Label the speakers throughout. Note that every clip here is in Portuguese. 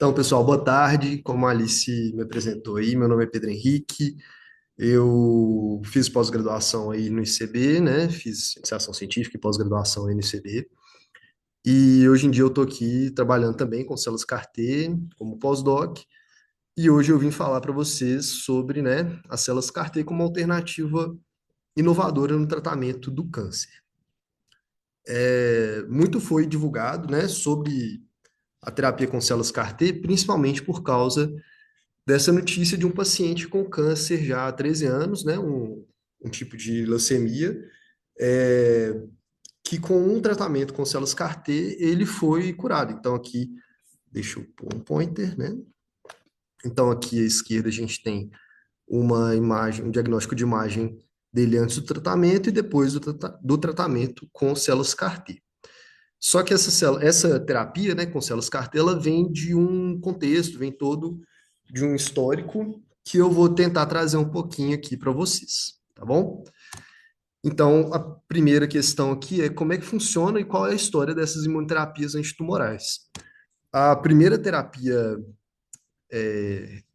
Speaker 1: Então, pessoal, boa tarde. Como a Alice me apresentou aí, meu nome é Pedro Henrique. Eu fiz pós-graduação aí no ICB, né? Fiz iniciação científica e pós-graduação aí no ICB. E hoje em dia eu estou aqui trabalhando também com células CAR-T como pós-doc. E hoje eu vim falar para vocês sobre, né, as células CAR-T como alternativa inovadora no tratamento do câncer. Muito foi divulgado, né, sobre a terapia com células CAR-T, principalmente por causa dessa notícia de um paciente com câncer já há 13 anos, né, um tipo de leucemia, é, que com um tratamento com células CAR-T, ele foi curado. Então aqui, deixa eu pôr um pointer, né? Então aqui à esquerda a gente tem uma imagem, um diagnóstico de imagem dele antes do tratamento e depois do tratamento com células CAR-T. Só que essa terapia, né, com células CAR-T, ela vem de um contexto, vem todo de um histórico que eu vou tentar trazer um pouquinho aqui para vocês, tá bom? Então, a primeira questão aqui é como é que funciona e qual é a história dessas imunoterapias antitumorais. A primeira terapia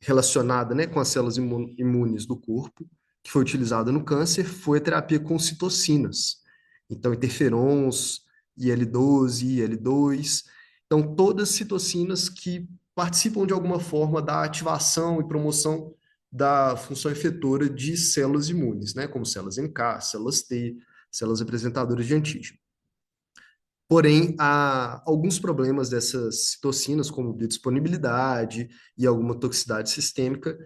Speaker 1: relacionada, né, com as células imunes do corpo, que foi utilizada no câncer, foi a terapia com citocinas. Então, interferons, IL-12, IL-2. Então, todas citocinas que participam de alguma forma da ativação e promoção da função efetora de células imunes, né, como células NK, células T, células representadoras de antígeno. Porém, há alguns problemas dessas citocinas, como biodisponibilidade e alguma toxicidade sistêmica,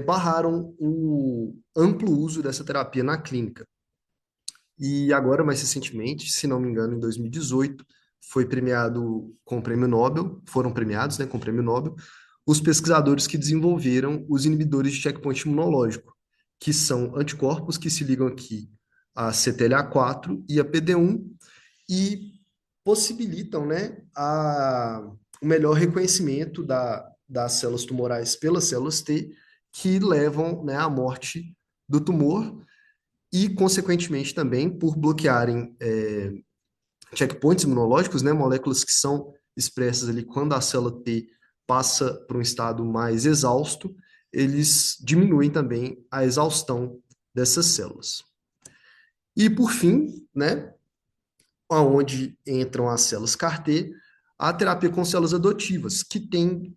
Speaker 1: barraram o amplo uso dessa terapia na clínica. E agora, mais recentemente, se não me engano, em 2018, foi premiado com o prêmio Nobel, foram premiados, né, com o prêmio Nobel, os pesquisadores que desenvolveram os inibidores de checkpoint imunológico, que são anticorpos que se ligam aqui a CTLA-4 e a PD-1 e possibilitam, né, o melhor reconhecimento das células tumorais pelas células T, que levam, né, à morte do tumor e, consequentemente, também por bloquearem checkpoints imunológicos, né, moléculas que são expressas ali quando a célula T passa para um estado mais exausto, eles diminuem também a exaustão dessas células. E, por fim, né, aonde entram as células CAR-T, a terapia com células adotivas, que tem,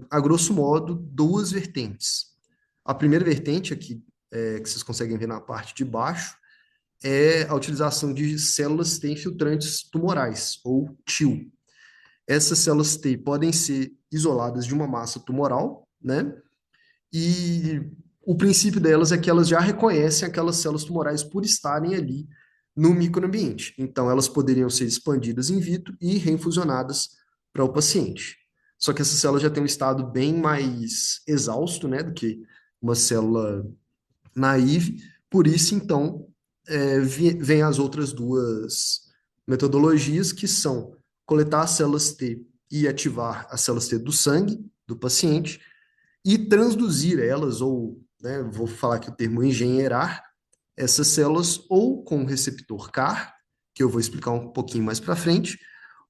Speaker 1: a grosso modo, duas vertentes. A primeira vertente, aqui, que vocês conseguem ver na parte de baixo, é a utilização de células T infiltrantes tumorais, ou TIL. Essas células T podem ser isoladas de uma massa tumoral, né? E o princípio delas é que elas já reconhecem aquelas células tumorais por estarem ali no microambiente. Então, elas poderiam ser expandidas in vitro e reinfusionadas para o paciente. Só que essa célula já tem um estado bem mais exausto, né, do que uma célula naive. Por isso, então, vem as outras duas metodologias, que são coletar as células T e ativar as células T do sangue do paciente, e transduzir elas, ou, né, vou falar aqui o termo engenheirar, essas células ou com receptor CAR, que eu vou explicar um pouquinho mais para frente,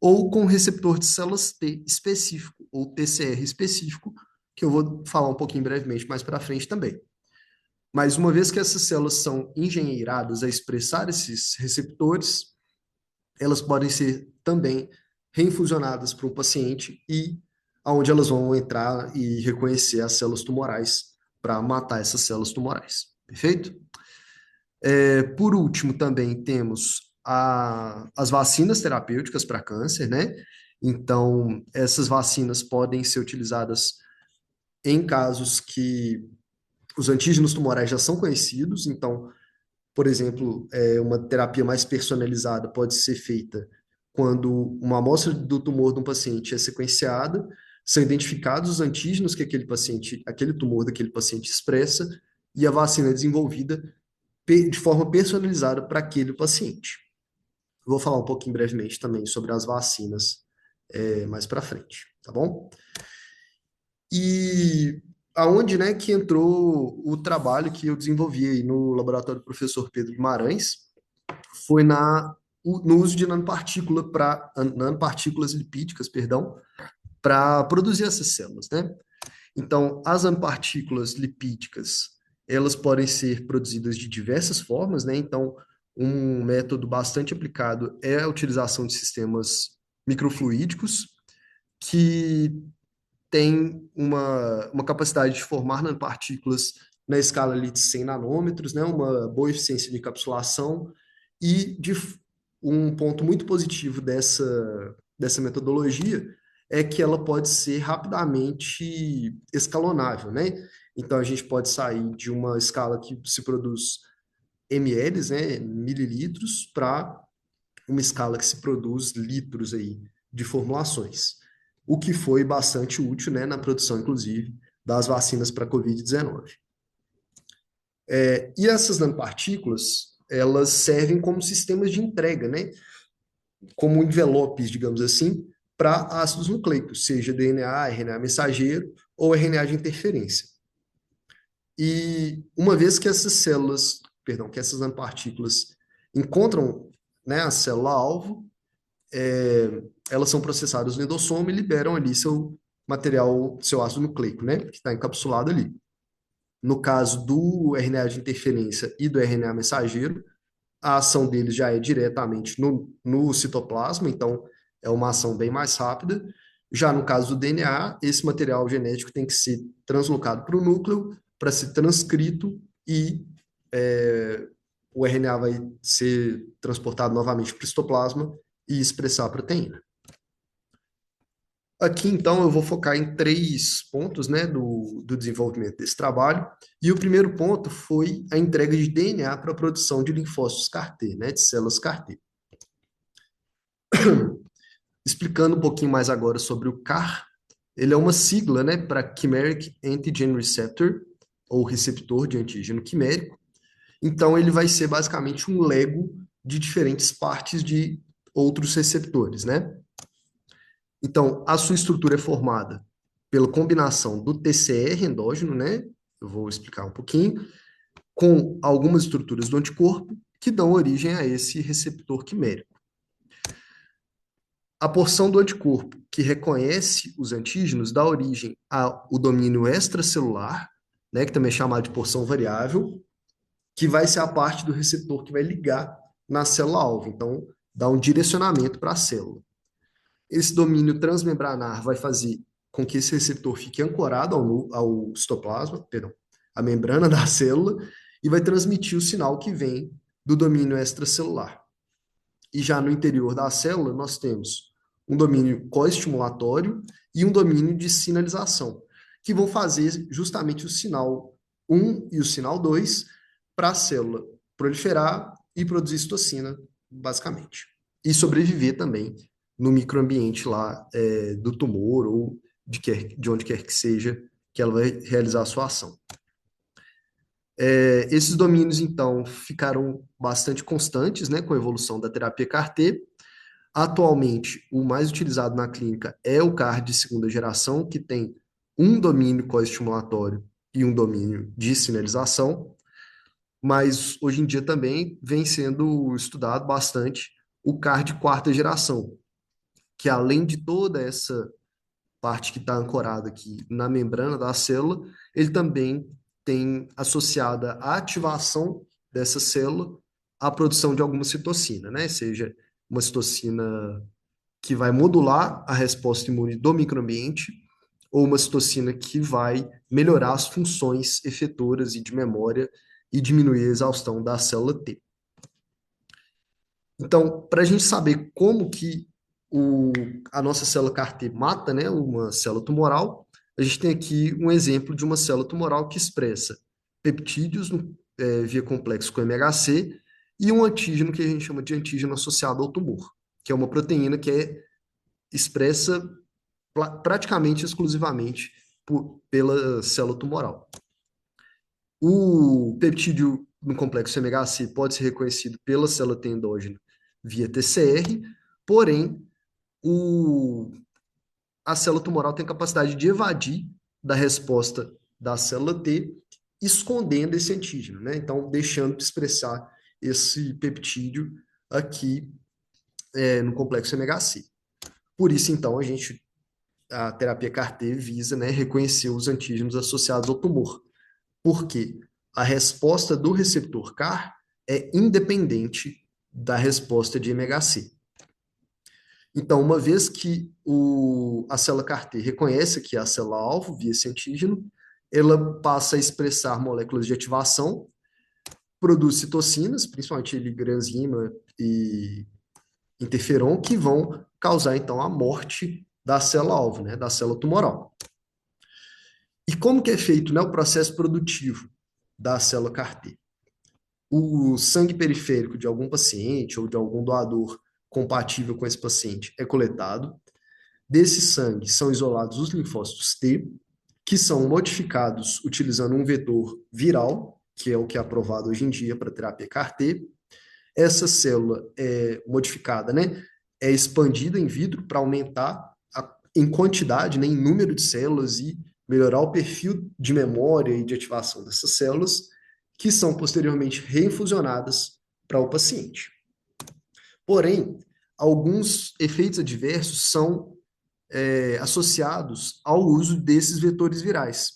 Speaker 1: ou com receptor de células T específico, ou TCR específico, que eu vou falar um pouquinho brevemente mais para frente também. Mas uma vez que essas células são engenheiradas a expressar esses receptores, elas podem ser também reinfusionadas para o paciente e aonde elas vão entrar e reconhecer as células tumorais para matar essas células tumorais. Perfeito? Por último, também temos as vacinas terapêuticas para câncer, né? Então, essas vacinas podem ser utilizadas em casos que os antígenos tumorais já são conhecidos. Então, por exemplo, uma terapia mais personalizada pode ser feita quando uma amostra do tumor de um paciente é sequenciada, são identificados os antígenos que aquele paciente, aquele tumor daquele paciente expressa, e a vacina é desenvolvida de forma personalizada para aquele paciente. Vou falar um pouquinho brevemente também sobre as vacinas mais para frente, tá bom? E aonde, né, que entrou o trabalho que eu desenvolvi aí no laboratório do professor Pedro Guimarães, foi no uso de nanopartículas lipídicas, perdão, para produzir essas células, né? Então, as nanopartículas lipídicas, elas podem ser produzidas de diversas formas, né? Então, um método bastante aplicado é a utilização de sistemas microfluídicos, que tem uma capacidade de formar nanopartículas na escala ali de 100 nanômetros, né? Uma boa eficiência de encapsulação e um ponto muito positivo dessa metodologia é que ela pode ser rapidamente escalonável, né? Então, a gente pode sair de uma escala que se produz ml, né, mililitros, para uma escala que se produz litros aí de formulações, o que foi bastante útil, né, na produção, inclusive, das vacinas para a Covid-19. E essas nanopartículas, elas servem como sistemas de entrega, né, como envelopes, digamos assim, para ácidos nucleicos, seja DNA, RNA mensageiro ou RNA de interferência. E uma vez que essas células, perdão, que essas nanopartículas encontram, né, a célula-alvo, elas são processadas no endossoma e liberam ali seu material, seu ácido nucleico, né, que está encapsulado ali. No caso do RNA de interferência e do RNA mensageiro, a ação deles já é diretamente no citoplasma, então é uma ação bem mais rápida. Já no caso do DNA, esse material genético tem que ser translocado para o núcleo para ser transcrito e o RNA vai ser transportado novamente para o citoplasma e expressar a proteína. Aqui, então, eu vou focar em três pontos, né, do desenvolvimento desse trabalho. E o primeiro ponto foi a entrega de DNA para a produção de linfócitos CAR-T, né, de células CAR-T. Explicando um pouquinho mais agora sobre o CAR, ele é uma sigla, né, para Chimeric Antigen Receptor, ou receptor de antígeno quimérico. Então, ele vai ser basicamente um Lego de diferentes partes de outros receptores, né? Então, a sua estrutura é formada pela combinação do TCR endógeno, né? Eu vou explicar um pouquinho, com algumas estruturas do anticorpo que dão origem a esse receptor quimérico. A porção do anticorpo que reconhece os antígenos dá origem ao domínio extracelular, né, que também é chamado de porção variável, que vai ser a parte do receptor que vai ligar na célula-alvo. Então, dá um direcionamento para a célula. Esse domínio transmembranar vai fazer com que esse receptor fique ancorado ao citoplasma, perdão, à membrana da célula, e vai transmitir o sinal que vem do domínio extracelular. E já no interior da célula, nós temos um domínio coestimulatório e um domínio de sinalização, que vão fazer justamente o sinal 1 e o sinal 2 para a célula proliferar e produzir citocina, basicamente. E sobreviver também no microambiente lá do tumor ou de onde quer que seja que ela vai realizar a sua ação. Esses domínios, então, ficaram bastante constantes, né, com a evolução da terapia CAR-T. Atualmente, o mais utilizado na clínica é o CAR de segunda geração, que tem um domínio coestimulatório e um domínio de sinalização, mas hoje em dia também vem sendo estudado bastante o CAR de quarta geração, que além de toda essa parte que está ancorada aqui na membrana da célula, ele também tem associada a ativação dessa célula a produção de alguma citocina, né? Seja uma citocina que vai modular a resposta imune do microambiente ou uma citocina que vai melhorar as funções efetoras e de memória e diminuir a exaustão da célula T. Então, para a gente saber como que a nossa célula CAR-T mata, né, uma célula tumoral, a gente tem aqui um exemplo de uma célula tumoral que expressa peptídeos via complexo com MHC e um antígeno que a gente chama de antígeno associado ao tumor, que é uma proteína que é expressa praticamente exclusivamente pela célula tumoral. O peptídeo no complexo MHC pode ser reconhecido pela célula T endógena via TCR, porém, a célula tumoral tem capacidade de evadir da resposta da célula T, escondendo esse antígeno, né? Então, deixando de expressar esse peptídeo aqui no complexo MHC. Por isso, então, a gente a terapia CAR-T visa, né, reconhecer os antígenos associados ao tumor. Por quê? A resposta do receptor CAR é independente da resposta de MHC. Então, uma vez que a célula CAR-T reconhece que é a célula-alvo via esse antígeno, ela passa a expressar moléculas de ativação, produz citocinas, principalmente granzima e interferon, que vão causar, então, a morte da célula-alvo, né, da célula tumoral. E como que é feito, né, o processo produtivo da célula CAR-T? O sangue periférico de algum paciente ou de algum doador compatível com esse paciente é coletado. Desse sangue são isolados os linfócitos T, que são modificados utilizando um vetor viral, que é o que é aprovado hoje em dia para terapia CAR-T. Essa célula é modificada, né? É expandida in vitro para aumentar em quantidade, né, em número de células e melhorar o perfil de memória e de ativação dessas células, que são posteriormente reinfusionadas para o paciente. Porém, alguns efeitos adversos são associados ao uso desses vetores virais,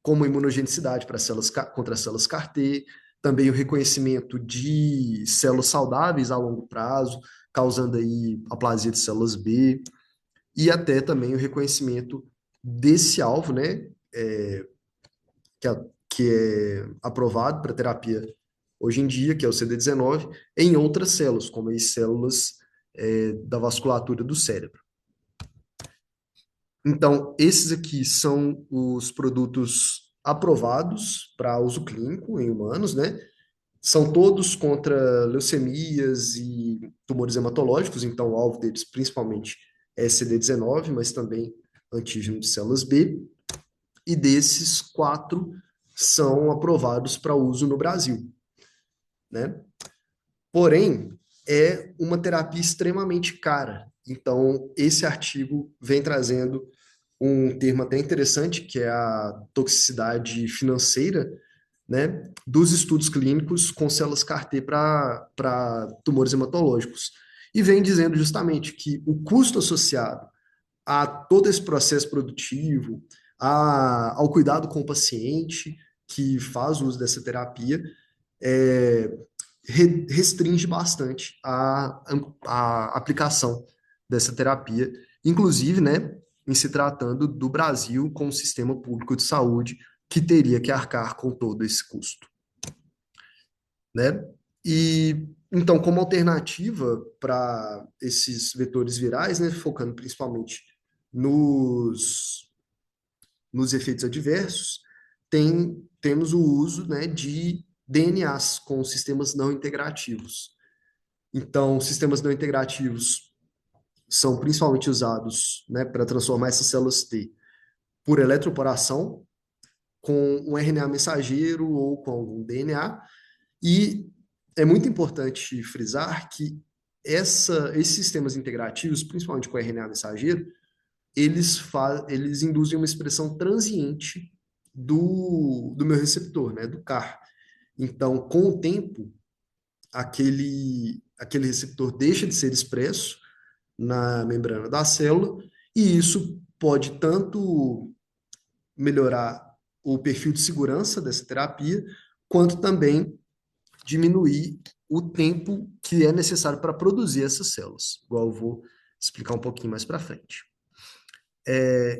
Speaker 1: como imunogenicidade para células, contra as células CAR-T, também o reconhecimento de células saudáveis a longo prazo, causando aí aplasia de células B, e até também o reconhecimento desse alvo, né, que é aprovado para terapia hoje em dia, que é o CD19, em outras células, como as células da vasculatura do cérebro. Então, esses aqui são os produtos aprovados para uso clínico em humanos, né? São todos contra leucemias e tumores hematológicos, então o alvo deles principalmente é CD19, mas também antígeno de células B. E desses, 4 são aprovados para uso no Brasil, né? Porém, é uma terapia extremamente cara. Então, esse artigo vem trazendo um termo até interessante, que é a toxicidade financeira, né, dos estudos clínicos com células CAR-T para tumores hematológicos. E vem dizendo justamente que o custo associado a todo esse processo produtivo, ao cuidado com o paciente que faz uso dessa terapia, é, restringe bastante a aplicação dessa terapia, inclusive, né, em se tratando do Brasil com um sistema público de saúde que teria que arcar com todo esse custo, né? E então, como alternativa para esses vetores virais, né, focando principalmente nos, nos efeitos adversos, temos o uso, né, de DNAs com sistemas não integrativos. Então, sistemas não integrativos são principalmente usados, né, para transformar essas células T por eletroporação, com um RNA mensageiro ou com algum DNA. E é muito importante frisar que esses sistemas integrativos, principalmente com RNA mensageiro, eles induzem uma expressão transiente do meu receptor, né, do CAR. Então, com o tempo, aquele receptor deixa de ser expresso na membrana da célula, e isso pode tanto melhorar o perfil de segurança dessa terapia, quanto também diminuir o tempo que é necessário para produzir essas células, igual eu vou explicar um pouquinho mais para frente.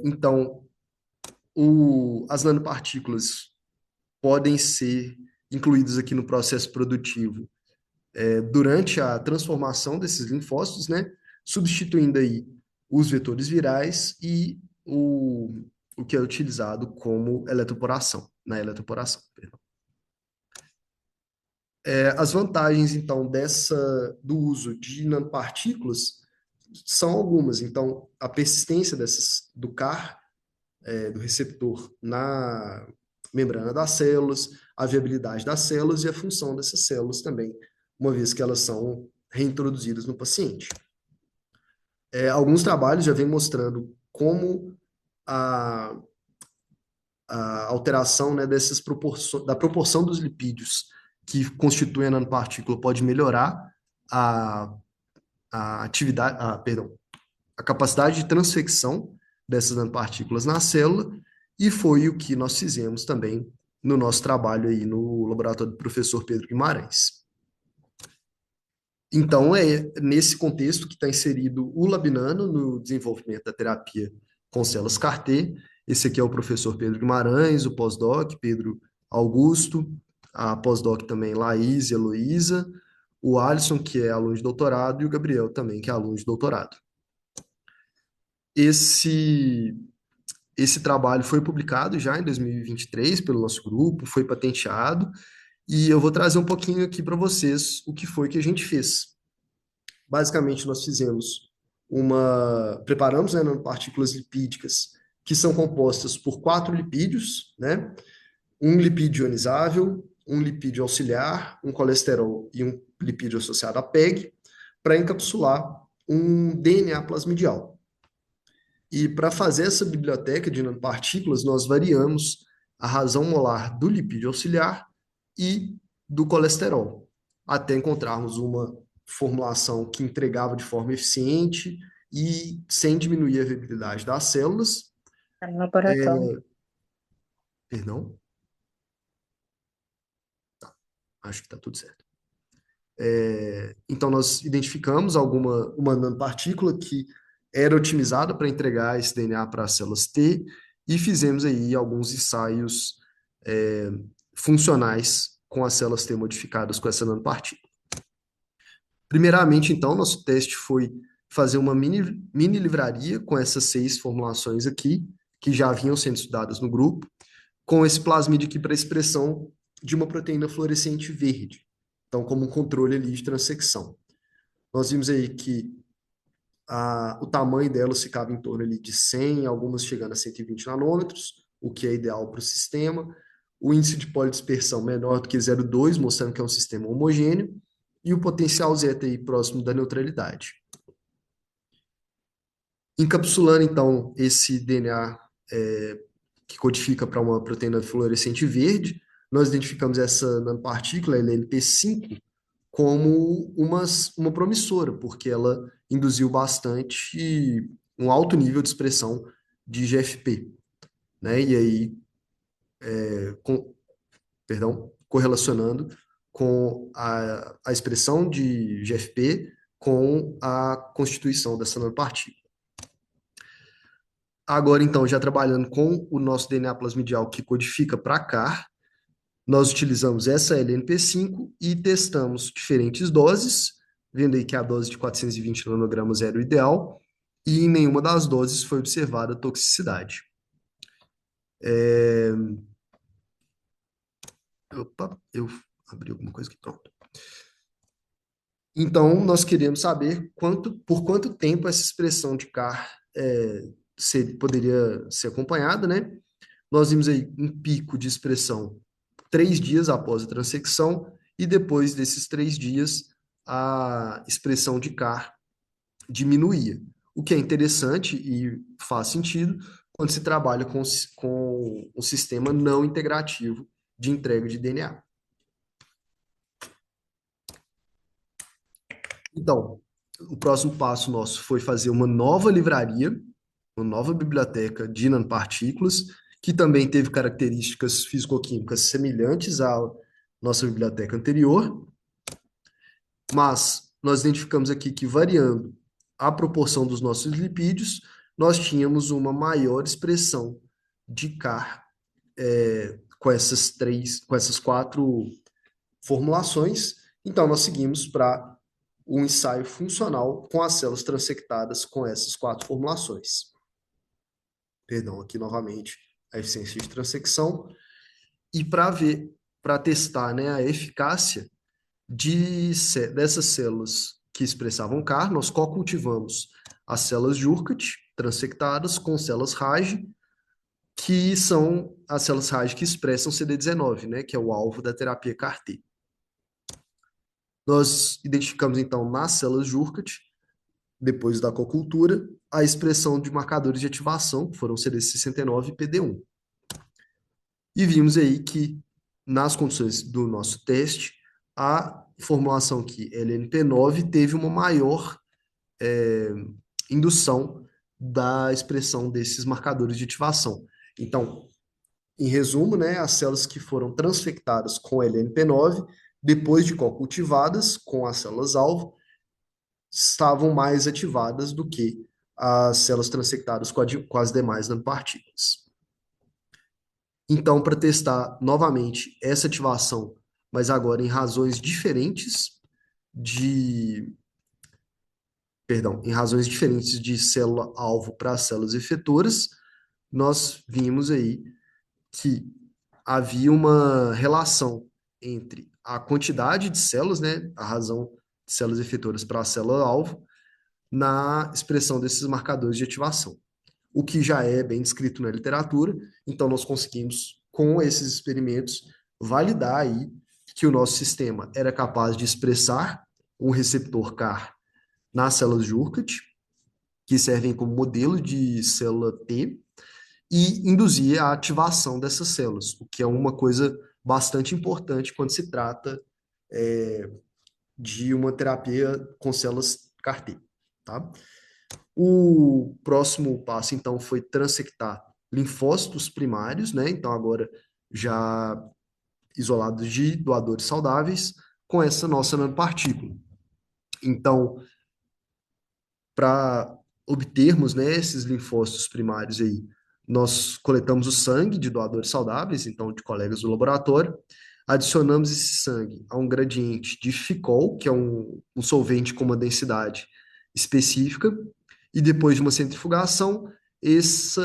Speaker 1: Então, as nanopartículas podem ser incluídas aqui no processo produtivo durante a transformação desses linfócitos, né? Substituindo aí os vetores virais e o que é utilizado como eletroporação, na eletroporação, perdão. As vantagens, então, do uso de nanopartículas são algumas. Então, a persistência do CAR, do receptor na membrana das células, a viabilidade das células e a função dessas células também, uma vez que elas são reintroduzidas no paciente. Alguns trabalhos já vêm mostrando como a, a alteração, né, da proporção dos lipídios que constituem a nanopartícula pode melhorar a atividade, perdão, a capacidade de transfecção dessas nanopartículas na célula, e foi o que nós fizemos também no nosso trabalho aí no laboratório do professor Pedro Guimarães. Então, é nesse contexto que está inserido o Labinano no desenvolvimento da terapia com células CAR-T. Esse aqui é o professor Pedro Guimarães, o pós-doc, Pedro Augusto, a pós-doc também Laís e Heloísa, o Alisson, que é aluno de doutorado, e o Gabriel também, que é aluno de doutorado. Esse, esse trabalho foi publicado já em 2023 pelo nosso grupo, foi patenteado, e eu vou trazer um pouquinho aqui para vocês o que foi que a gente fez. Basicamente, nós preparamos, né, nanopartículas lipídicas que são compostas por 4 lipídios, né? Um lipídio ionizável, um lipídio auxiliar, um colesterol e um lipídio associado a PEG, para encapsular um DNA plasmidial. E para fazer essa biblioteca de nanopartículas, nós variamos a razão molar do lipídio auxiliar e do colesterol, até encontrarmos uma formulação que entregava de forma eficiente e sem diminuir a viabilidade das células.
Speaker 2: Tá no laboratório.
Speaker 1: Perdão, acho que está tudo certo. Então, nós identificamos uma nanopartícula que era otimizada para entregar esse DNA para as células T e fizemos aí alguns ensaios é, funcionais com as células T modificadas com essa nanopartícula. Primeiramente, então, nosso teste foi fazer uma mini livraria com essas 6 formulações aqui, que já vinham sendo estudadas no grupo, com esse plasmídio aqui para expressão de uma proteína fluorescente verde. Então, como um controle ali de transecção. Nós vimos aí que o tamanho delas ficava em torno ali de 100, algumas chegando a 120 nanômetros, o que é ideal para o sistema. O índice de polidispersão menor do que 0,2, mostrando que é um sistema homogêneo, e o potencial zeta aí próximo da neutralidade. Encapsulando, então, esse DNA que codifica para uma proteína fluorescente verde, nós identificamos essa nanopartícula, LNP5, como uma promissora, porque ela induziu bastante um alto nível de expressão de GFP, né? E aí, correlacionando com a expressão de GFP com a constituição dessa nanopartícula. Agora, então, já trabalhando com o nosso DNA plasmidial que codifica para CAR, nós utilizamos essa LNP5 e testamos diferentes doses, vendo aí que a dose de 420 nanogramas era o ideal, e em nenhuma das doses foi observada toxicidade. Opa, eu abri alguma coisa aqui, pronto. Então, nós queríamos saber por quanto tempo essa expressão de CAR poderia ser acompanhada, né? Nós vimos aí um pico de expressão 3 dias após a transecção, e depois desses 3 dias, a expressão de CAR diminuía. O que é interessante e faz sentido quando se trabalha com um sistema não integrativo de entrega de DNA. Então, o próximo passo nosso foi fazer uma nova livraria, uma nova biblioteca de nanopartículas, que também teve características físico-químicas semelhantes à nossa biblioteca anterior, mas nós identificamos aqui que, variando a proporção dos nossos lipídios, nós tínhamos uma maior expressão de CAR com essas 4 formulações. Então, nós seguimos para o ensaio funcional com as células transectadas com essas 4 formulações. Perdão, aqui novamente a eficiência de transecção. E para testar, né, a eficácia dessas células que expressavam CAR, nós co-cultivamos as células Jurkat transectadas com células RAG, que são as células RAG que expressam CD19, né, que é o alvo da terapia CAR-T. Nós identificamos, então, nas células Jurkat, depois da cocultura, a expressão de marcadores de ativação, que foram CD69 e PD1. E vimos aí que, nas condições do nosso teste, a formulação aqui, LNP9, teve uma maior indução da expressão desses marcadores de ativação. Então, em resumo, né, as células que foram transfectadas com LNP9, depois de co-cultivadas com as células-alvo, estavam mais ativadas do que as células transfectadas com as demais nanopartículas. Então, para testar novamente essa ativação, mas agora em razões diferentes de, perdão, em razões diferentes de célula-alvo para células efetoras, nós vimos aí que havia uma relação entre a quantidade de células, né, a razão de células efetoras para a célula-alvo, na expressão desses marcadores de ativação, o que já é bem descrito na literatura. Então, nós conseguimos, com esses experimentos, validar aí que o nosso sistema era capaz de expressar um receptor CAR nas células Jurkat, que servem como modelo de célula T, e induzir a ativação dessas células, o que é uma coisa bastante importante quando se trata de uma terapia com células CAR-T, tá? O próximo passo, então, foi transectar linfócitos primários, né? Então, agora já isolados de doadores saudáveis, com essa nossa nanopartícula. Então, para obtermos, né, esses linfócitos primários aí, nós coletamos o sangue de doadores saudáveis, então de colegas do laboratório, adicionamos esse sangue a um gradiente de Ficol, que é um solvente com uma densidade específica, e depois de uma centrifugação, esse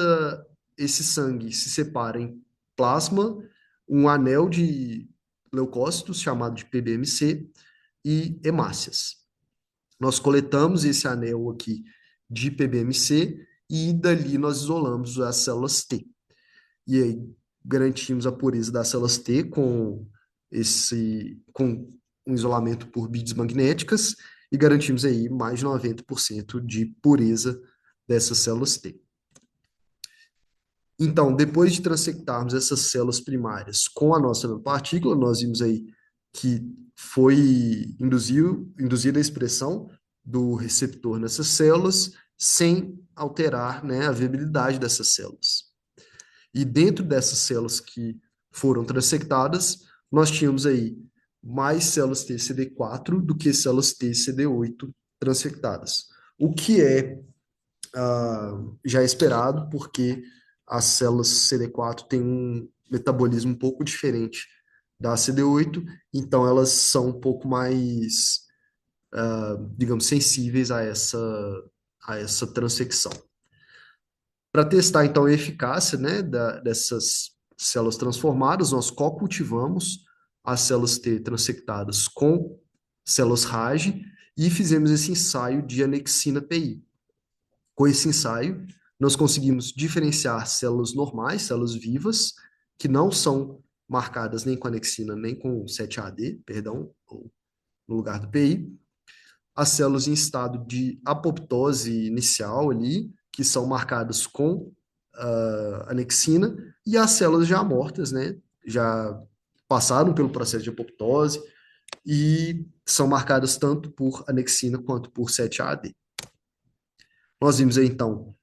Speaker 1: sangue se separa em plasma, um anel de leucócitos, chamado de PBMC, e hemácias. Nós coletamos esse anel aqui de PBMC e dali nós isolamos as células T. E aí garantimos a pureza das células T com um isolamento por beads magnéticas e garantimos aí mais de 90% de pureza dessas células T. Então, depois de transectarmos essas células primárias com a nossa nanopartícula, nós vimos aí que foi induzida a expressão do receptor nessas células sem alterar, né, a viabilidade dessas células. E dentro dessas células que foram transectadas, nós tínhamos aí mais células TCD4 do que células TCD8 transectadas. O que é já é esperado, porque as células CD4 têm um metabolismo um pouco diferente da CD8, então elas são um pouco mais, digamos, sensíveis a essa transfecção. Para testar, então, a eficácia, né, dessas células transformadas, nós co-cultivamos as células T transectadas com células RAGE e fizemos esse ensaio de anexina PI. Com esse ensaio, nós conseguimos diferenciar células normais, células vivas, que não são marcadas nem com anexina, nem com 7-AD, perdão, no lugar do PI, as células em estado de apoptose inicial ali, que são marcadas com anexina, e as células já mortas, né, já passaram pelo processo de apoptose e são marcadas tanto por anexina quanto por 7-AD. Nós vimos aí, então,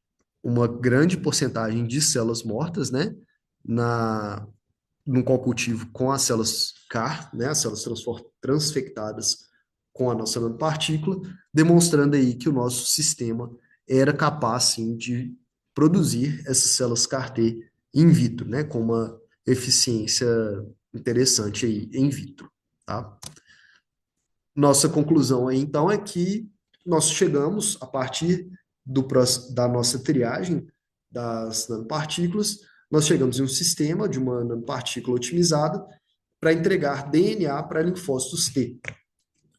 Speaker 1: uma grande porcentagem de células mortas, né, no co-cultivo com as células CAR, né, as células transfectadas com a nossa nanopartícula, demonstrando aí que o nosso sistema era capaz, sim, de produzir essas células CAR-T in vitro, né, com uma eficiência interessante aí in vitro, tá? Nossa conclusão aí, então, é que nós chegamos, a partir da nossa triagem das nanopartículas, nós chegamos em um sistema de uma nanopartícula otimizada para entregar DNA para linfócitos T.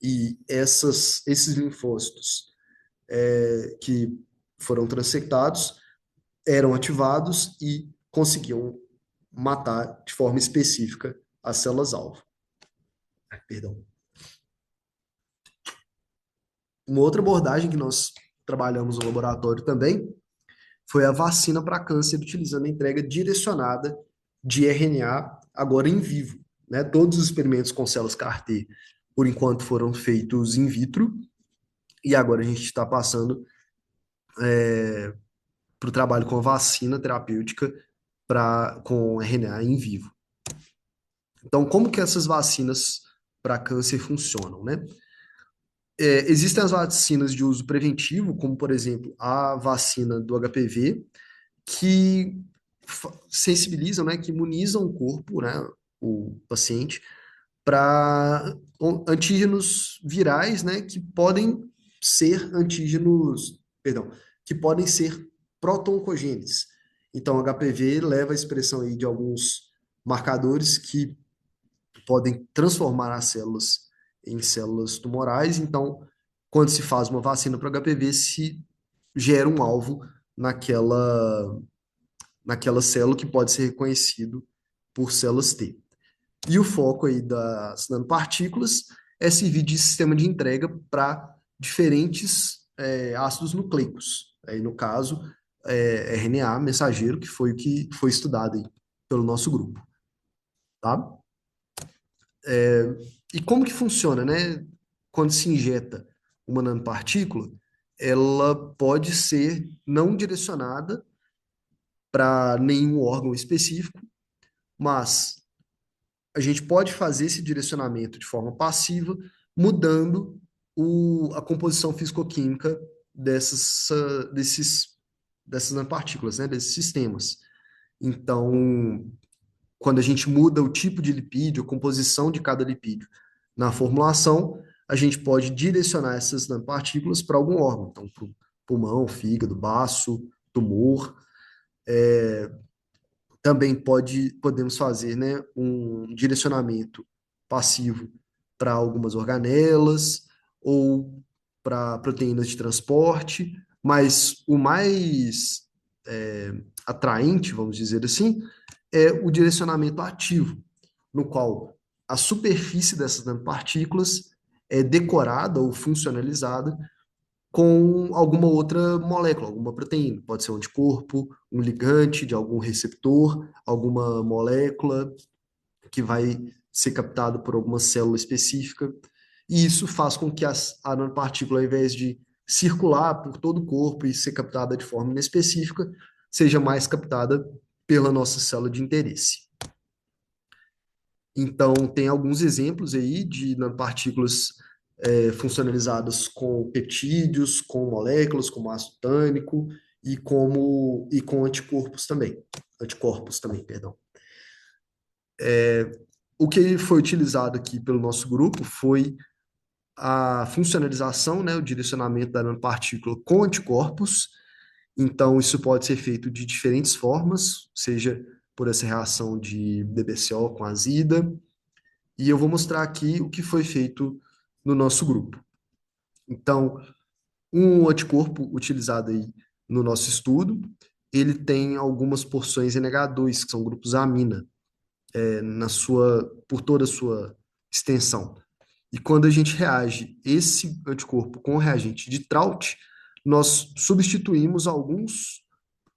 Speaker 1: E esses linfócitos que foram transectados eram ativados e conseguiam matar de forma específica as células-alvo. Perdão. Uma outra abordagem que nós trabalhamos no laboratório também foi a vacina para câncer, utilizando a entrega direcionada de RNA, agora em vivo. Né? Todos os experimentos com células CAR-T, por enquanto, foram feitos in vitro, e agora a gente está passando para o trabalho com a vacina terapêutica com RNA em vivo. Então, como que essas vacinas para câncer funcionam, né? Existem as vacinas de uso preventivo, como, por exemplo, a vacina do HPV, que sensibilizam, né, que imunizam o corpo, né, o paciente, para antígenos virais, né, que podem ser antígenos, perdão, que podem ser proto-oncogenes. Então, HPV leva a expressão aí de alguns marcadores que podem transformar as células em células tumorais. Então, quando se faz uma vacina para HPV, se gera um alvo naquela célula que pode ser reconhecido por células T. E o foco aí das nanopartículas é servir de sistema de entrega para diferentes ácidos nucleicos. Aí, no caso, RNA mensageiro, que foi o que foi estudado aí pelo nosso grupo, tá? E como que funciona, né? Quando se injeta uma nanopartícula, ela pode ser não direcionada para nenhum órgão específico, mas a gente pode fazer esse direcionamento de forma passiva, mudando a composição físico-química dessas nanopartículas, né? Desses sistemas. Então, quando a gente muda o tipo de lipídio, a composição de cada lipídio na formulação, a gente pode direcionar essas nanopartículas para algum órgão, então para o pulmão, fígado, baço, tumor. Também podemos fazer, né, um direcionamento passivo para algumas organelas ou para proteínas de transporte, mas o mais atraente, vamos dizer assim, é o direcionamento ativo, no qual a superfície dessas nanopartículas é decorada ou funcionalizada com alguma outra molécula, alguma proteína. Pode ser um anticorpo, um ligante de algum receptor, alguma molécula que vai ser captada por alguma célula específica. E isso faz com que a nanopartícula, ao invés de circular por todo o corpo e ser captada de forma inespecífica, seja mais captada pela nossa célula de interesse. Então, tem alguns exemplos aí de nanopartículas funcionalizadas com peptídeos, com moléculas, como ácido tânico e com anticorpos também, perdão. O que foi utilizado aqui pelo nosso grupo foi a funcionalização, né, o direcionamento da nanopartícula com anticorpos. Então, isso pode ser feito de diferentes formas, seja por essa reação de DBCO com azida, e eu vou mostrar aqui o que foi feito no nosso grupo. Então, um anticorpo utilizado aí no nosso estudo, ele tem algumas porções NH2, que são grupos amina, por toda a sua extensão. E quando a gente reage esse anticorpo com o reagente de Trout, nós substituímos alguns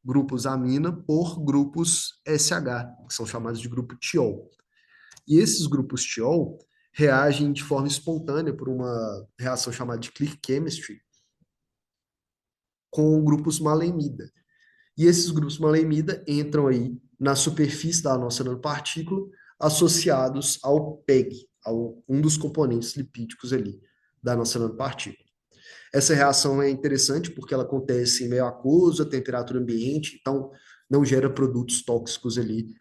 Speaker 1: grupos amina por grupos SH, que são chamados de grupo tiol. E esses grupos tiol reagem de forma espontânea por uma reação chamada de click chemistry com grupos malemida. E esses grupos malemida entram aí na superfície da nossa nanopartícula associados ao PEG, um dos componentes lipídicos ali da nossa nanopartícula. Essa reação é interessante porque ela acontece em meio aquoso, a temperatura ambiente, então não gera produtos tóxicos ali,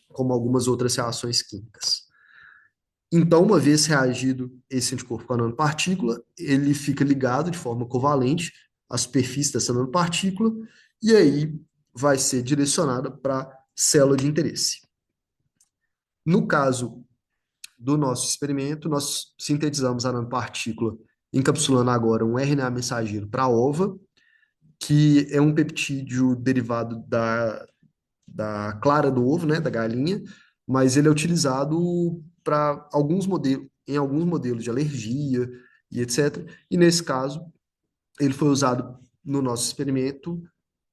Speaker 1: como algumas outras reações químicas. Então, uma vez reagido esse anticorpo com a nanopartícula, ele fica ligado de forma covalente à superfície dessa nanopartícula e aí vai ser direcionada para a célula de interesse. No caso do nosso experimento, nós sintetizamos a nanopartícula encapsulando agora um RNA mensageiro para a ova, que é um peptídeo derivado da clara do ovo, né, da galinha, mas ele é utilizado para em alguns modelos de alergia e etc. E nesse caso, ele foi usado no nosso experimento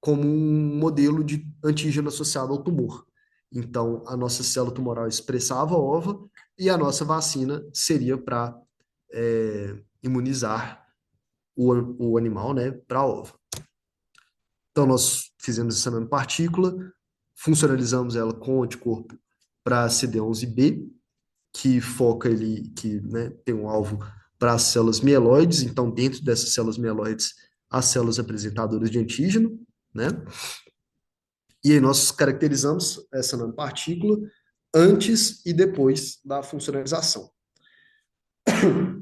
Speaker 1: como um modelo de antígeno associado ao tumor. Então, a nossa célula tumoral expressava a ova e a nossa vacina seria para imunizar o animal, né, para a ova. Então, nós fizemos essa nanopartícula, funcionalizamos ela com anticorpo para CD11B, que foca ele, que, né, tem um alvo para as células mieloides, então dentro dessas células mieloides, as células apresentadoras de antígeno, né? E aí nós caracterizamos essa nanopartícula antes e depois da funcionalização.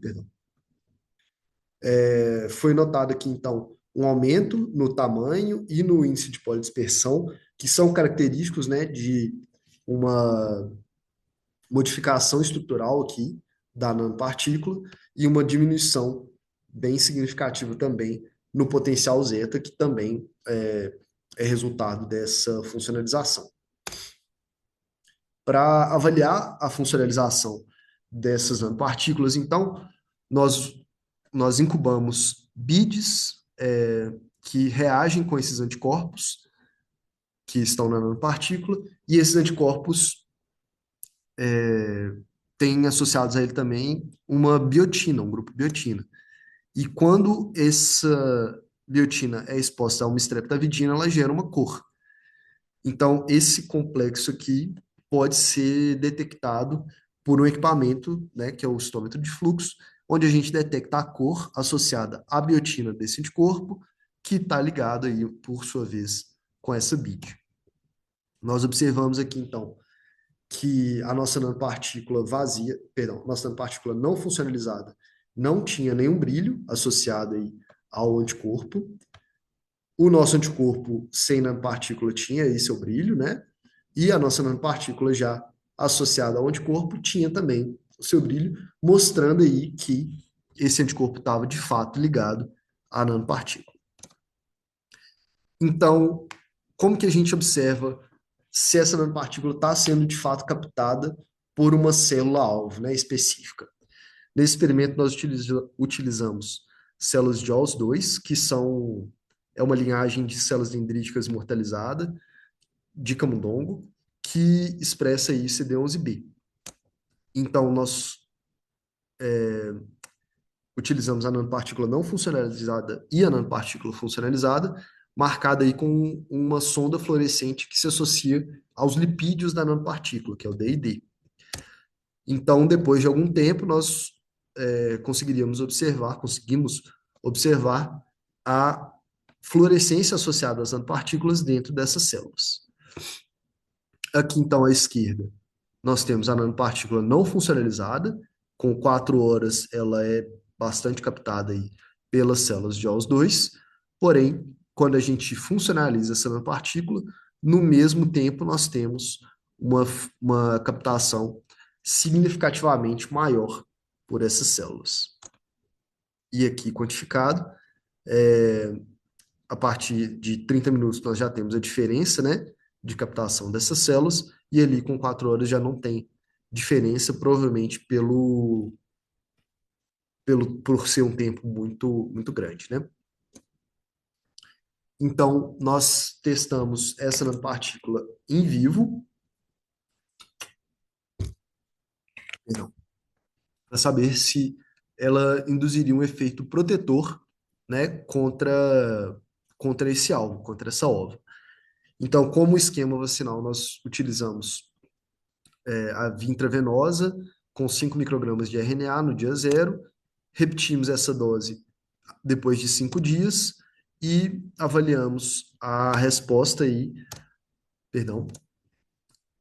Speaker 1: Perdão. Foi notado aqui, então, um aumento no tamanho e no índice de polidispersão, que são característicos, né, de uma modificação estrutural aqui da nanopartícula e uma diminuição bem significativa também no potencial zeta, que também é resultado dessa funcionalização. Para avaliar a funcionalização dessas nanopartículas, então, nós, nós incubamos BIDs que reagem com esses anticorpos que estão na nanopartícula, e esses anticorpos têm associados a ele também uma biotina, um grupo biotina. E quando essa biotina é exposta a uma streptavidina, ela gera uma cor. Então, esse complexo aqui pode ser detectado por um equipamento, né, que é o citômetro de fluxo, onde a gente detecta a cor associada à biotina desse anticorpo, que está ligado aí, por sua vez, com essa BID. Nós observamos aqui, então, que a nossa nanopartícula vazia, perdão, nossa nanopartícula não funcionalizada, não tinha nenhum brilho associado aí ao anticorpo. O nosso anticorpo sem nanopartícula tinha aí seu brilho, né? E a nossa nanopartícula já associada ao anticorpo tinha também o seu brilho, mostrando aí que esse anticorpo estava de fato ligado à nanopartícula. Então, como que a gente observa se essa nanopartícula está sendo de fato captada por uma célula-alvo, né, específica? Nesse experimento, nós utilizamos células de OS2, que é uma linhagem de células dendríticas imortalizada de camundongo, que expressa aí CD11B. Então, nós utilizamos a nanopartícula não funcionalizada e a nanopartícula funcionalizada, marcada aí com uma sonda fluorescente que se associa aos lipídios da nanopartícula, que é o DID. Então, depois de algum tempo, nós conseguimos observar a fluorescência associada às nanopartículas dentro dessas células. Aqui, então, à esquerda, nós temos a nanopartícula não funcionalizada, com 4 horas ela é bastante captada aí pelas células de OS2, porém, quando a gente funcionaliza essa nanopartícula, no mesmo tempo nós temos uma captação significativamente maior por essas células. E aqui quantificado, a partir de 30 minutos nós já temos a diferença, né, de captação dessas células, e ali com 4 horas já não tem diferença, provavelmente por ser um tempo muito grande, né? Então, nós testamos essa nanopartícula em vivo, para saber se ela induziria um efeito protetor, né, contra esse alvo, contra essa ova. Então, como esquema vacinal, nós utilizamos a via intravenosa com 5 microgramas de RNA no dia zero, repetimos essa dose depois de 5 dias e avaliamos a resposta aí, perdão,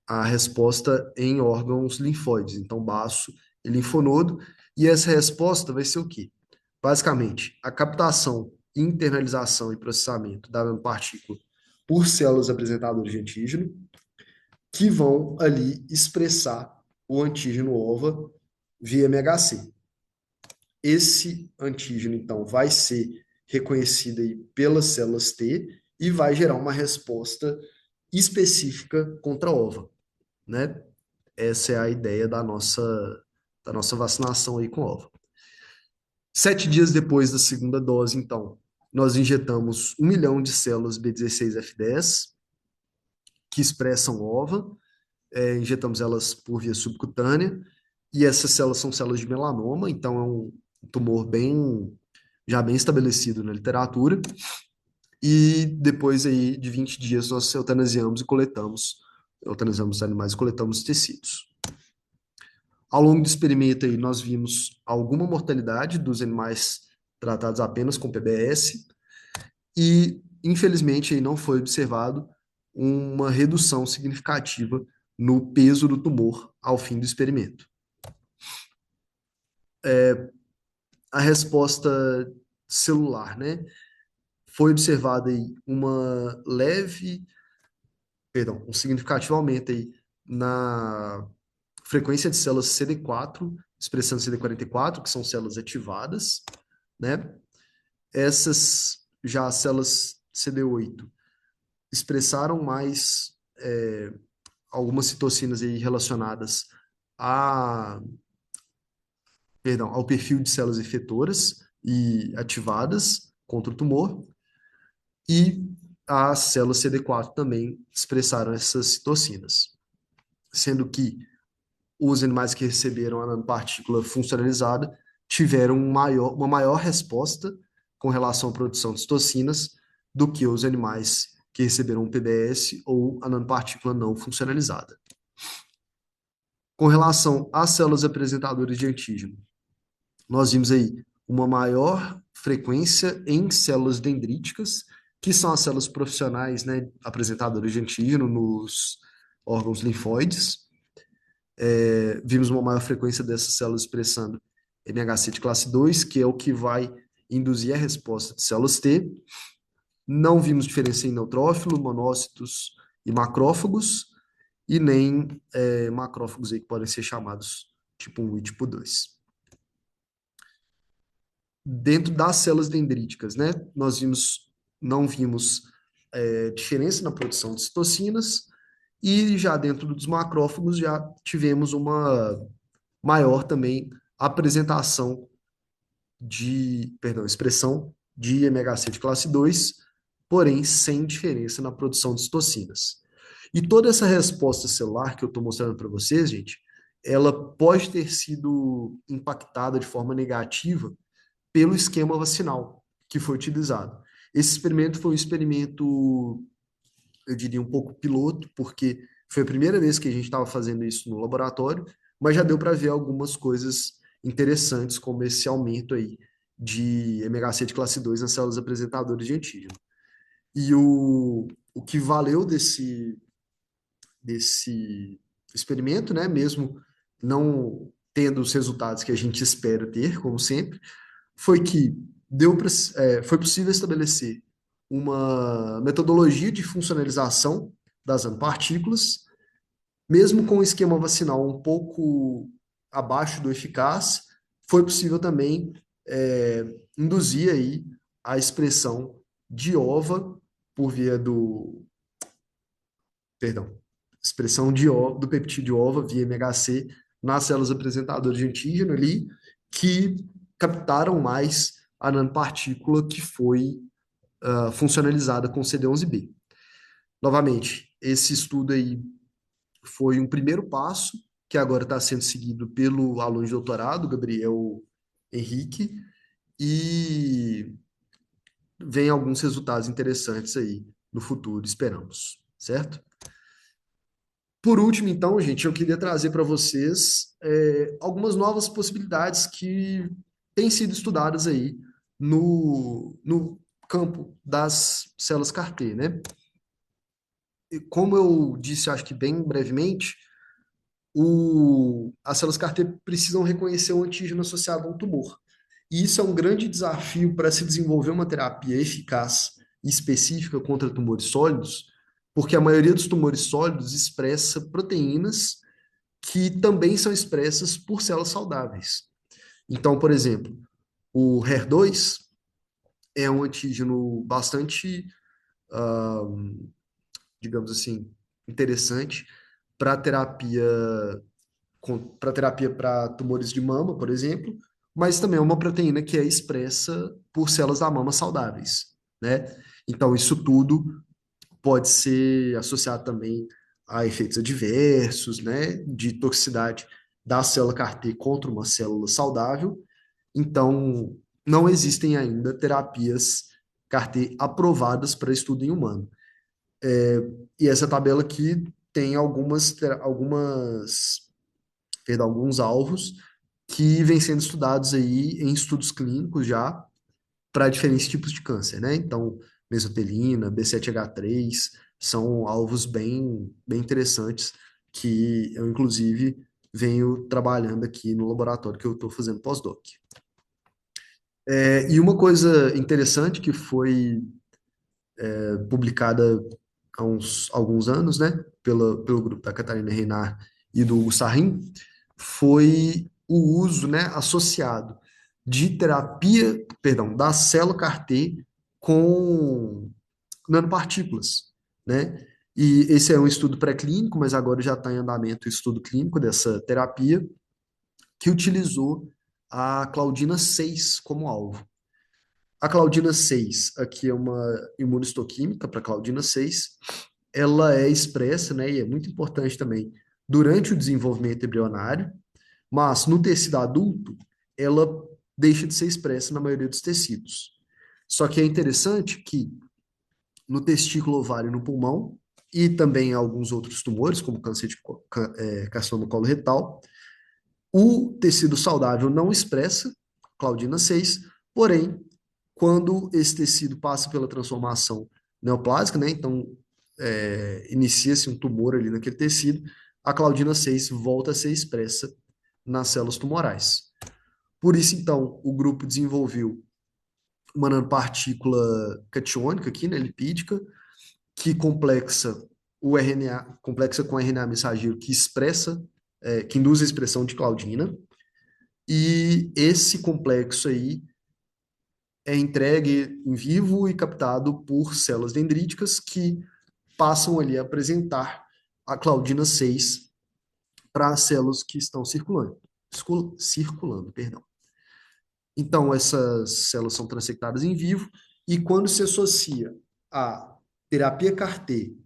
Speaker 1: a resposta em órgãos linfóides, então baço e linfonodo, e essa resposta vai ser o quê? Basicamente, a captação, internalização e processamento da nanopartícula por células apresentadoras de antígeno, que vão ali expressar o antígeno OVA via MHC. Esse antígeno, então, vai ser reconhecido aí pelas células T e vai gerar uma resposta específica contra a OVA, né? Essa é a ideia da nossa vacinação aí com OVA. 7 dias depois da segunda dose, então, nós injetamos 1 milhão de células B16F10 que expressam OVA, injetamos elas por via subcutânea, e essas células são células de melanoma, então é um tumor já bem estabelecido na literatura, e depois aí de 20 dias nós eutanasiamos e coletamos, eutanasiamos os animais e coletamos os tecidos. Ao longo do experimento aí nós vimos alguma mortalidade dos animais tratados apenas com PBS e, infelizmente, aí não foi observado uma redução significativa no peso do tumor ao fim do experimento. A resposta celular, né? Foi observada aí uma leve, perdão, um significativo aumento aí na frequência de células CD4, expressando CD44, que são células ativadas, né? Essas já as células CD8 expressaram mais algumas citocinas aí relacionadas a, perdão, ao perfil de células efetoras e ativadas contra o tumor, e as células CD4 também expressaram essas citocinas, sendo que os animais que receberam a nanopartícula funcionalizada tiveram uma maior resposta com relação à produção de citocinas do que os animais que receberam o PBS ou a nanopartícula não funcionalizada. Com relação às células apresentadoras de antígeno, nós vimos aí uma maior frequência em células dendríticas, que são as células profissionais, né, apresentadoras de antígeno nos órgãos linfóides. Vimos uma maior frequência dessas células expressando MHC de classe 2, que é o que vai induzir a resposta de células T. Não vimos diferença em neutrófilo, monócitos e macrófagos, e nem macrófagos aí que podem ser chamados tipo 1 e tipo 2. Dentro das células dendríticas, né, não vimos diferença na produção de citocinas, e já dentro dos macrófagos já tivemos uma maior também apresentação expressão de MHC de classe 2, porém sem diferença na produção de citocinas. E toda essa resposta celular que eu estou mostrando para vocês, gente, ela pode ter sido impactada de forma negativa pelo esquema vacinal que foi utilizado. Esse experimento foi um experimento, eu diria, um pouco piloto, porque foi a primeira vez que a gente estava fazendo isso no laboratório, mas já deu para ver algumas coisas interessantes, como esse aumento aí de MHC de classe 2 nas células apresentadoras de antígeno. E o que valeu desse experimento, né, mesmo não tendo os resultados que a gente espera ter, como sempre, foi que foi possível estabelecer uma metodologia de funcionalização das nanopartículas, mesmo com o esquema vacinal um pouco abaixo do eficaz, foi possível também induzir aí a expressão de OVA por via perdão, expressão do peptídeo OVA via MHC nas células apresentadoras de antígeno ali, que captaram mais a nanopartícula que foi funcionalizada com CD11B. Novamente, esse estudo aí foi um primeiro passo, que agora está sendo seguido pelo aluno de doutorado, Gabriel Henrique, e vem alguns resultados interessantes aí no futuro, esperamos, certo? Por último, então, gente, eu queria trazer para vocês algumas novas possibilidades que têm sido estudadas aí no campo das células CAR-T, né? E como eu disse, acho que bem brevemente, as células CAR-T precisam reconhecer o antígeno associado a um tumor. E isso é um grande desafio para se desenvolver uma terapia eficaz e específica contra tumores sólidos, porque a maioria dos tumores sólidos expressa proteínas que também são expressas por células saudáveis. Então, por exemplo, o HER2 é um antígeno bastante, ah, digamos assim, interessante para terapia para tumores de mama, por exemplo, mas também é uma proteína que é expressa por células da mama saudáveis, né? Então, isso tudo pode ser associado também a efeitos adversos, né, de toxicidade da célula CAR-T contra uma célula saudável. Então, não existem ainda terapias CAR-T aprovadas para estudo em humano. E essa tabela aqui tem perdão, alguns alvos que vêm sendo estudados aí em estudos clínicos já para diferentes tipos de câncer, né? Então, mesotelina, B7H3 são alvos bem interessantes que eu, inclusive, venho trabalhando aqui no laboratório que eu estou fazendo pós-doc. E uma coisa interessante que foi publicada há alguns anos, né, pelo grupo da Catarina Reinar e do Hugo Sarrin, foi o uso, né, associado de terapia, perdão, da célula CAR-T com nanopartículas, né? E esse é um estudo pré-clínico, mas agora já está em andamento o estudo clínico dessa terapia, que utilizou a Claudina 6 como alvo. A Claudina 6 aqui é uma imunistoquímica para Claudina 6. Ela é expressa, né, e é muito importante também durante o desenvolvimento embrionário, mas no tecido adulto, ela deixa de ser expressa na maioria dos tecidos. Só que é interessante que no testículo, ovário e no pulmão, e também em alguns outros tumores, como câncer de carcinoma coloretal, o tecido saudável não expressa Claudina 6, porém, quando esse tecido passa pela transformação neoplásica, né, então inicia-se um tumor ali naquele tecido, a Claudina 6 volta a ser expressa nas células tumorais. Por isso, então, o grupo desenvolveu uma nanopartícula catiônica aqui, né, lipídica, que complexa com RNA mensageiro que expressa, que induz a expressão de Claudina, e esse complexo aí é entregue em vivo e captado por células dendríticas que passam ali a apresentar a Claudina 6 para as células que estão circulando, perdão. Então, essas células são transectadas em vivo e quando se associa a terapia CAR-T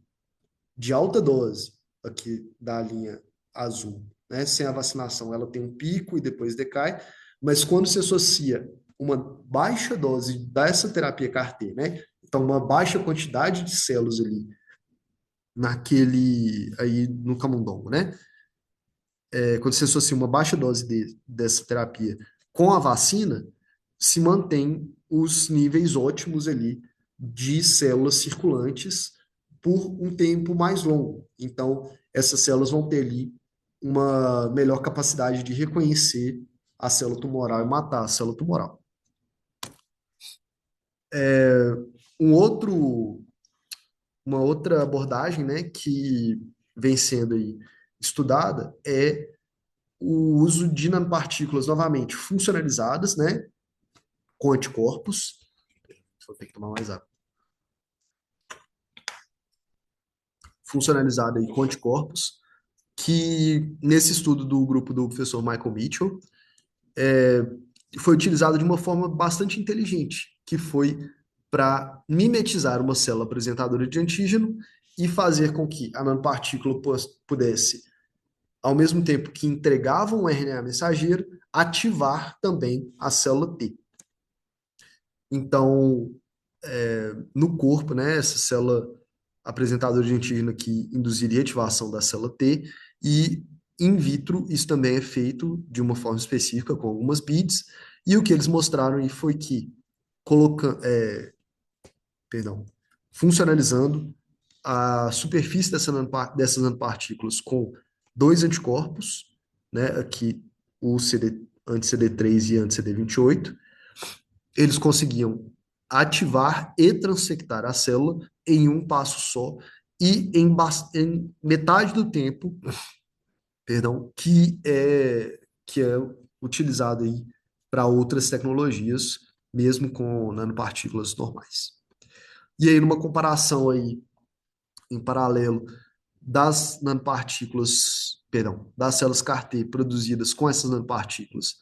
Speaker 1: de alta dose, aqui da linha azul, né? Sem a vacinação, ela tem um pico e depois decai, mas quando se associa uma baixa dose dessa terapia CAR-T, né? Então, uma baixa quantidade de células ali, aí no camundongo, né? Quando se associa uma baixa dose dessa terapia com a vacina, se mantém os níveis ótimos ali de células circulantes por um tempo mais longo. Então, essas células vão ter ali uma melhor capacidade de reconhecer a célula tumoral e matar a célula tumoral. Um outro, uma outra abordagem, né, que vem sendo aí estudada é o uso de nanopartículas novamente funcionalizadas, né, com anticorpos. Vou ter que tomar mais água. Funcionalizada aí com anticorpos, que nesse estudo do grupo do professor Michael Mitchell, foi utilizado de uma forma bastante inteligente, que foi para mimetizar uma célula apresentadora de antígeno e fazer com que a nanopartícula pudesse, ao mesmo tempo que entregava um RNA mensageiro, ativar também a célula T. Então, no corpo, né, essa célula apresentadora de antígeno que induziria a ativação da célula T, e in vitro isso também é feito de uma forma específica com algumas beads, e o que eles mostraram aí foi que perdão, funcionalizando a superfície dessas nanopartículas com dois anticorpos, né, aqui o anti-CD3 e anti-CD28, eles conseguiam ativar e transectar a célula em um passo só e em metade do tempo, perdão, que é utilizado aí para outras tecnologias, mesmo com nanopartículas normais. E aí, numa comparação aí, em paralelo, das nanopartículas, perdão, das células CAR-T produzidas com essas nanopartículas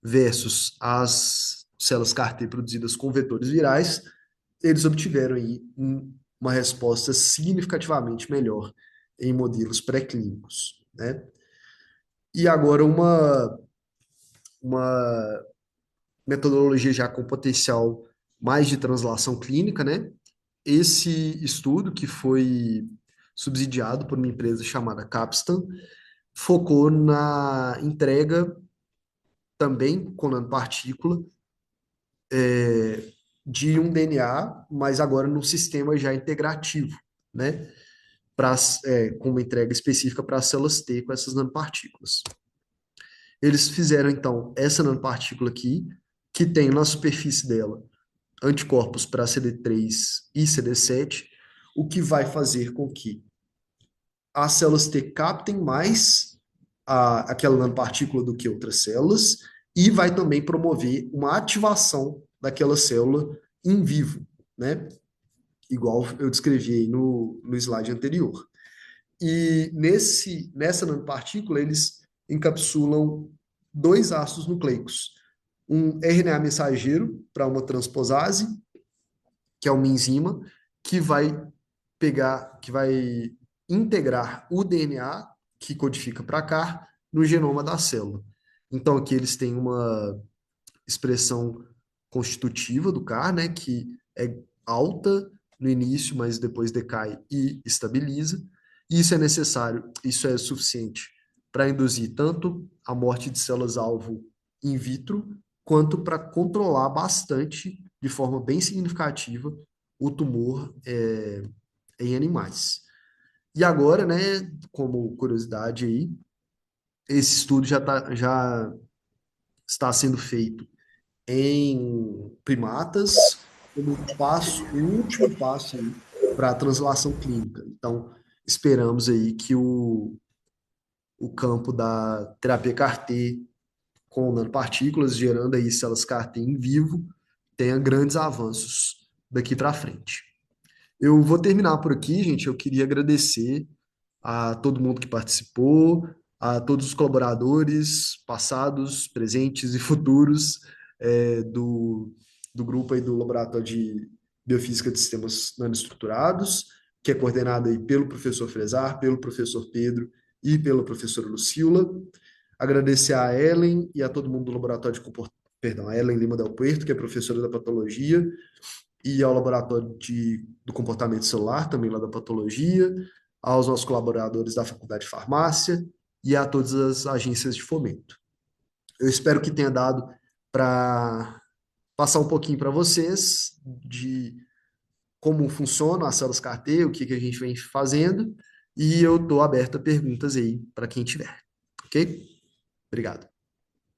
Speaker 1: versus as células CAR-T produzidas com vetores virais, eles obtiveram aí uma resposta significativamente melhor em modelos pré-clínicos, né? E agora uma metodologia já com potencial mais de translação clínica, né? Esse estudo, que foi subsidiado por uma empresa chamada Capstan, focou na entrega também com nanopartícula de um DNA, mas agora num sistema já integrativo, né? Com uma entrega específica para as células T com essas nanopartículas. Eles fizeram, então, essa nanopartícula aqui, que tem na superfície dela anticorpos para CD3 e CD7, o que vai fazer com que as células T captem mais aquela nanopartícula do que outras células e vai também promover uma ativação daquela célula em vivo, né? Igual eu descrevi aí no slide anterior. E nessa nanopartícula, eles encapsulam dois ácidos nucleicos. Um RNA mensageiro para uma transposase, que é uma enzima, que vai que vai integrar o DNA que codifica para CAR no genoma da célula. Então, aqui eles têm uma expressão constitutiva do CAR, né, que é alta no início, mas depois decai e estabiliza. E isso é necessário, isso é suficiente para induzir tanto a morte de células-alvo in vitro, quanto para controlar bastante, de forma bem significativa, o tumor em animais. E agora, né, como curiosidade aí, esse estudo já está sendo feito em primatas como o último passo aí para a translação clínica. Então, esperamos aí que o campo da terapia CAR-T com nanopartículas, gerando aí células CAR-T em vivo, tenha grandes avanços daqui para frente. Eu vou terminar por aqui, gente. Eu queria agradecer a todo mundo que participou, a todos os colaboradores, passados, presentes e futuros, do grupo aí do Laboratório de Biofísica de Sistemas Nanoestruturados, que é coordenado aí pelo professor Fresar, pelo professor Pedro e pela professora Lucila. Agradecer a Ellen e a todo mundo do Laboratório de Perdão, a Ellen Lima Del Puerto, que é professora da patologia, e ao laboratório do comportamento celular, também lá da patologia, aos nossos colaboradores da Faculdade de Farmácia e a todas as agências de fomento. Eu espero que tenha dado para passar um pouquinho para vocês de como funcionam as células CAR-T, o que, que a gente vem fazendo, e eu estou aberto a perguntas aí para quem tiver, ok? Obrigado.